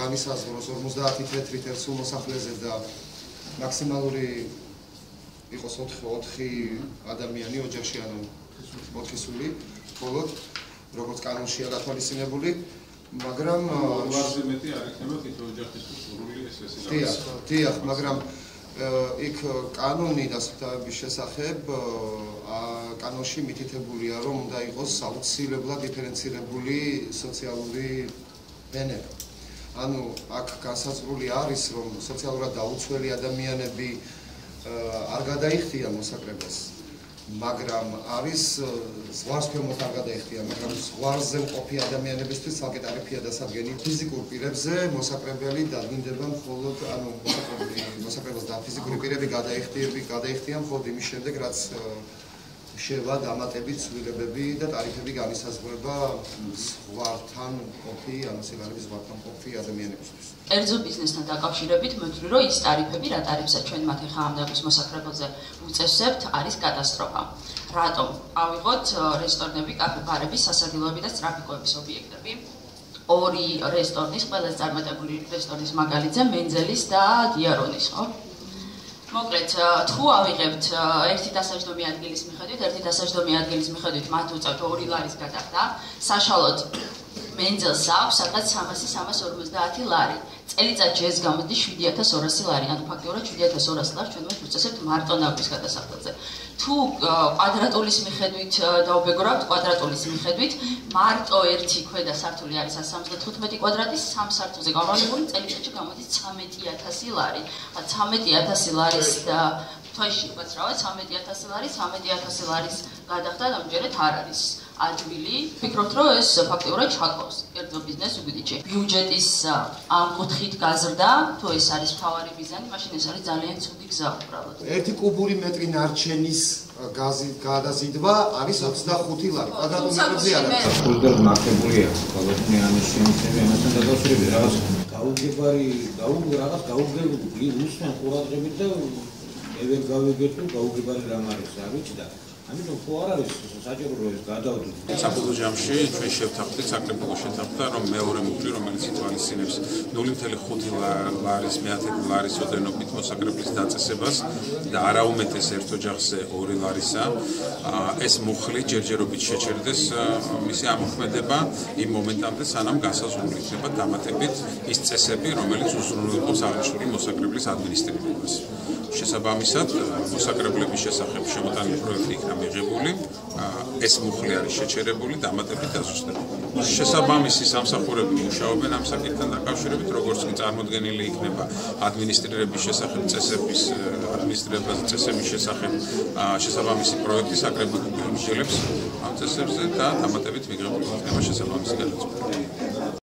განისაზღვროს 50 თეთრი თერს მოსახლეზე და მაქსიმალური იყოს 4 ადამიანი ოჯახში, ანუ 4 სული, მხოლოდ როგორც კანონშია გათვალისწინებული, მაგრამ ვარზე მეტი არ იქნება თითო ოჯახის სრული ეს დიახ, მაგრამ იქ კანონი დასაბუთების შესახებ კანონში მითითებულია, რომ უნდა იყოს აუცილებლად დიფერენცირებული სოციალური ბენეფიტი. ანუ აქ განსაზღვრული არის, რომ სოციალურად დაუცველი ადამიანები არ გადაიხდიან მოსაკრებას, მაგრამ არის ზღვარსფერმოთ არ გადაიხდიან, მაგრამ ზღვარზე მყოფი ადამიანებისთვის ცალკე ტარიფია დასადგენილი. ფიზიკურ პირებზე მოსაკრებელი დადგინდება მხოლოდ, ანუ მოსაკრებას და ფიზიკური პირები გადაიხდიან მხოლოდ იმის შემდეგ, რაც შევა დამატებით ცვლილებები და ტარიფები განისაზღვრება ზღვართან მყოფი, ანუ სიგარების ზღვართან მყოფი ადამიანებისთვის. კერძო ბიზნესთან დაკავშირებით მეთვლი, რომ ის ტარიფები, რა ტარიფსაც ჩვენ მათი ხამამდაბის მოსაკრებელზე უწევსებთ, არის კატასტროფა. რატომ? ავიღოთ რესტორნები, კაფე-ბარები, სასადილოები და ტრაფიკოების ობიექტები. ორი რესტორნის, ყველაზე წარმატებული რესტორნის მაგალითზე, მენძელის და დიარონის, ხო? მოკლედ, თუ ავიღებთ ერთი დასაჯდომი ადგილის მიხედვით, მათ უწევთ 2 ლარის გადახდა, საშუალოდ მენძელს აქვს სადღაც 300-350 ლარი. წელიწადში ეს გამოდის 7200 ლარი, ანუ ფაქტიურად 7200 ლარს ჩვენ ვუწესებთ მარტო ნავთობის გადასახადზე. თუ კვადრატულის მიხედვით დავბეგორავთ, მარტო ერთი ქვედა სართული არის 175 კვადრატის, 3 სართულზე გამრავლებული წელიწადში გამოდის 13000 ლარი. 13000 ლარის თვეში ვთქვათ რა, 13000 ლარის გადახდა ამჯერად არ არის ადვილი. ვფიქრობთ, რომ ეს ფაქტიურად ჩაკლავს კერძო ბიზნესს უბიდიჩი. ბიუჯეტის ამ კუთხით გაზრდა, თუ ეს არის მთავარი მიზანი, მაშინ ეს არის ძალიან ცუდი გზა უბრალოდ. 1 კუბური მეტრი ნარჩენის გადაზიდვა არის 25 ლარი. კვადრატმეტრზე არ არის. სრულიად მართებულია, ყოველდღიური ამისჩემი ამასთან დაკავშირებით რაღაც გაუგებარი უსვენ ყურადღებით და ევერ გავიგეთ, რომ გაუგებარი რამ არის, რა ვიცი და ამიტომ ხო არ არის საჭირო რომ ეს გადავდოთ. საბოლოო ჯამში ჩვენ შევთანხმდით, საკრებულო შეთანხმდა, რომ მეორე მუხლი, რომელიც ითვალისწინებს 0.5 ლარის, 1 ლარის ოდენობით მოსაკრებლის დაწესებას და არაუმეტეს ერთ ოჯახზე 2 ლარისა, ეს მუხლი ჯერჯერობით შეჩერდეს მისი ამოქმედება იმ მომენტამდე, სანამ განსაზღვრული იქნება დამატებით ის წესები, რომელიც უზრუნველყოფს აღნიშნული მოსაკრებლის ადმინისტრირებას. შესაბამისად, მოსაკრებლების შესახებ შემოტანილი პროექტი იქნა მიღებული, ეს მუხლი არის შეჩერებული, დამატებით დაზუსტებული. შესაბამისი სამსახურები მუშაობენ ამ საკითხთან დაკავშირებით, როგორც კი წარმოდგენილი იქნება ადმინისტრირების შესახებ წესების შესახებ შესაბამისი პროექტი, საკრებულო მისდევს ამ წესებზე და დამატებით მიღებული იქნება შესაბამისი გადაწყვეტილება.